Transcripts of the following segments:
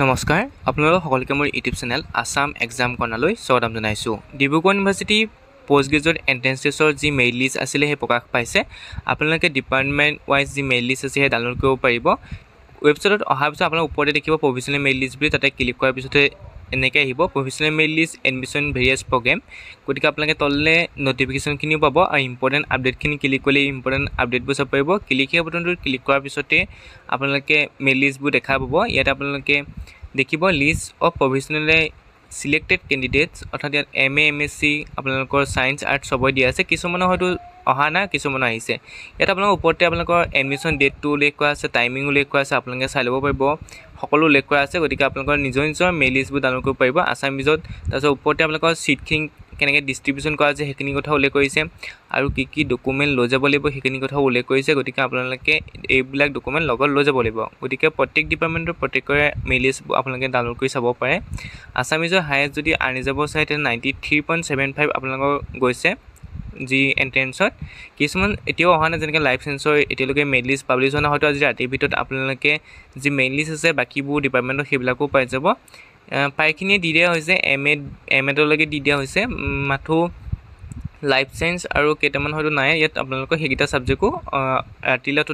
নমস্কাৰ আপোনালোক সকলোকে মোৰ ইউটিউব চেনেল আসাম এক্সাম কৰ্ণাৰলৈ স্বাগতম জনাইছোঁ। Dibrugarh university post graduate entrance টেষ্টৰ যি মেইল লিষ্ট আছিলে সেই প্ৰকাশ পাইছে। আপোনালোকে ডিপাৰ্টমেণ্ট ৱাইজ যি মেইল লিষ্ট আছে সেই ডাউনলোড কৰিব পাৰিব। ৱেবছাইটত অহাৰ পিছত আপোনালোক ওপৰতে দেখিব প্ৰভিজনেল মেইল লিষ্ট বুলি, তাতে ক্লিক কৰাৰ পিছতে এনেকৈ আহিব provisional mail list admission various program. গতিকে আপোনালোকে তললৈ নটিফিকেশ্যনখিনিও পাব আৰু ইম্পৰ্টেণ্ট আপডেটখিনি ক্লিক কৰিলে ইম্পৰ্টেণ্ট আপডেটবোৰ চাব পাৰিব। ক্লিক সেই বটনটোত ক্লিক কৰাৰ পিছতে আপোনালোকে মেইল লিষ্টবোৰ দেখা পাব। ইয়াত আপোনালোকে দেখিব লিষ্ট অফ প্ৰভিজনেলি চিলেক্টেড কেণ্ডিডেটছ, অৰ্থাৎ ইয়াত MA MSc আপোনালোকৰ ছায়েন্স আৰ্টছ চবৰে দিয়া আছে। কিছুমানৰ হয়তো অহা নাই, কিছুমানৰ আহিছে। ইয়াত আপোনালোকৰ ওপৰতে আপোনালোকৰ এডমিশ্যন ডেটটো উল্লেখ কৰা আছে, টাইমিং উল্লেখ কৰা আছে, আপোনালোকে চাই ল'ব পাৰিব। সকলো উল্লেখ কৰা আছে। গতিকে আপোনালোকৰ নিজৰ নিজৰ মেইল লিষ্টবোৰ ডাউনলোড কৰিব পাৰিব আছামিজত। তাৰপিছত ওপৰতে আপোনালোকৰ ছিটখিনি কেনেকৈ ডিষ্ট্ৰিবিউশ্যন কৰা আছে সেইখিনি কথা উল্লেখ কৰিছে আৰু কি কি ডকুমেণ্ট লৈ যাব লাগিব সেইখিনি কথা উল্লেখ কৰিছে। গতিকে আপোনালোকে এইবিলাক ডকুমেণ্ট লগত লৈ যাব লাগিব। গতিকে প্ৰত্যেক ডিপাৰ্টমেণ্টৰ প্ৰত্যেকৰে মেইল লিষ্ট আপোনালোকে ডাউনলোড কৰি চাব পাৰে। আছামিজৰ হায়েষ্ট যদি আনি যাব চায় তেতিয়া 93.75 আপোনালোকৰ গৈছে যি এণ্ট্ৰেন্সত। কিছুমান এতিয়াও অহা নাই, যেনেকৈ লাইফ চায়েন্সৰ এতিয়ালৈকে মেইল লিষ্ট পাব্লিছ হোৱা নাই। হয়তো আজি ৰাতিৰ ভিতৰত আপোনালোকে যি মেইল লিষ্ট আছে বাকীবোৰ ডিপাৰ্টমেণ্টৰ সেইবিলাকো পাই যাব। প্ৰায়খিনিয়ে দি দিয়া হৈছে, এম এডলৈকে দি দিয়া হৈছে। মাথো লাইফ চায়েন্স আৰু কেইটামান হয়তো নাই। ইয়াত আপোনালোকৰ সেইকেইটা ছাবজেক্টো ৰাতিলৈতো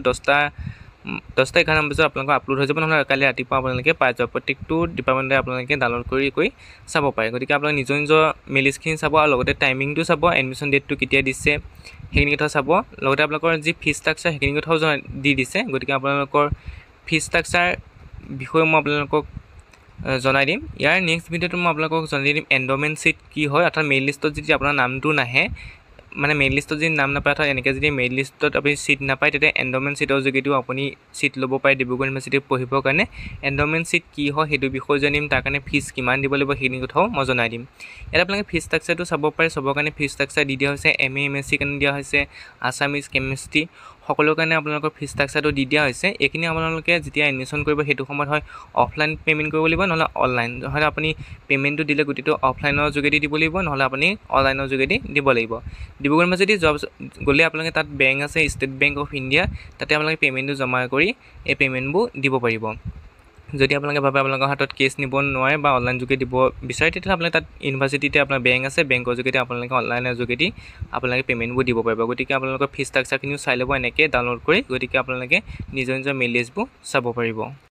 10-11 বজাত আপোনালোকৰ আপলোড হৈ যাব, নহ'লে কালি ৰাতিপুৱা আপোনালোকে পাই যাব। প্ৰত্যেকটো ডিপাৰ্টমেণ্টে আপোনালোকে ডাউনলোড কৰি চাব পাৰে। গতিকে আপোনালোকে নিজৰ নিজৰ মেইল লিষ্টখিনি চাব আৰু লগতে টাইমিংটো চাব, এডমিশ্যন ডেটটো কেতিয়া দিছে সেইখিনি কথা চাব। লগতে আপোনালোকৰ যি ফিজ ষ্ট্ৰাকচাৰ সেইখিনি কথাও দি দিছে। গতিকে আপোনালোকৰ ফিজ ষ্ট্ৰাকচাৰ বিষয়ে মই আপোনালোকক জনাই দিম। ইয়াৰ নেক্সট ভিডিঅ'টো মই আপোনালোকক জনাই দিম এণ্ড'মেণ্ট ছিট কি হয়, অৰ্থাৎ মেইল লিষ্টত যদি আপোনাৰ নামটো নাহে, মানে মেইল লিষ্টত যদি নাম নাপায়, অৰ্থাৎ এনেকৈ যদি মেইল লিষ্টত আপুনি ছিট নাপায় তেতিয়া এণ্ড'মেণ্ট ছিটৰ যোগেদিও আপুনি ছিট ল'ব পাৰে ডিব্ৰুগড় ইউনিভাৰ্চিটিত পঢ়িবৰ কাৰণে। এণ্ড'মেণ্ট ছিট কি হয় সেইটো বিষয়ে জানিম, তাৰ কাৰণে ফিজ কিমান দিব লাগিব সেইখিনি কথাও মই জনাই দিম। ইয়াত আপোনালোকে ফিজ ষ্ট্ৰাকচাৰটো চাব পাৰে। চবৰ কাৰণে ফিজ ষ্ট্ৰাকচাৰ দি দিয়া হৈছে। MA MSc কাৰণে দিয়া হৈছে, আছামিজ কেমেষ্ট্ৰি সকলোৰ কাৰণে আপোনালোকৰ ফিজ ষ্ট্ৰাকচাৰটো দি দিয়া হৈছে। এইখিনি আপোনালোকে যেতিয়া এডমিশ্যন কৰিব সেইটো সময়ত হয় অফলাইন পে'মেণ্ট কৰিব লাগিব, নহ'লে অনলাইন। নহ'লে আপুনি পে'মেণ্টটো দিলে গোটেইটো অফলাইনৰ যোগেদি দিব লাগিব, নহ'লে আপুনি অনলাইনৰ যোগেদি দিব লাগিব। ডিব্ৰুগড় ইউনিভাৰ্চিটি গ'লে আপোনালোকে তাত বেংক আছে, ষ্টেট বেংক অফ ইণ্ডিয়া, তাতে আপোনালোকে পে'মেণ্টটো জমা কৰি এই পে'মেণ্টবোৰ দিব পাৰিব। যদি আপোনালোকে ভাবে আপোনালোকৰ হাতত কেছ নিব নোৱাৰে বা অনলাইন যোগে দিব বিচাৰে, তেতিয়াহ'লে আপোনালোকে তাত ইউনিভাৰ্চিটিতে আপোনাৰ বেংক আছে, বেংকৰ যোগেদি আপোনালোকে অনলাইনৰ যোগেদি আপোনালোকে পে'মেণ্টবোৰ দিব পাৰিব। গতিকে আপোনালোকৰ ফিজ ষ্ট্ৰাকচাৰখিনিও চাই ল'ব এনেকৈ ডাউনলোড কৰি। গতিকে আপোনালোকে নিজৰ নিজৰ মেইল লিষ্টবোৰ চাব পাৰিব।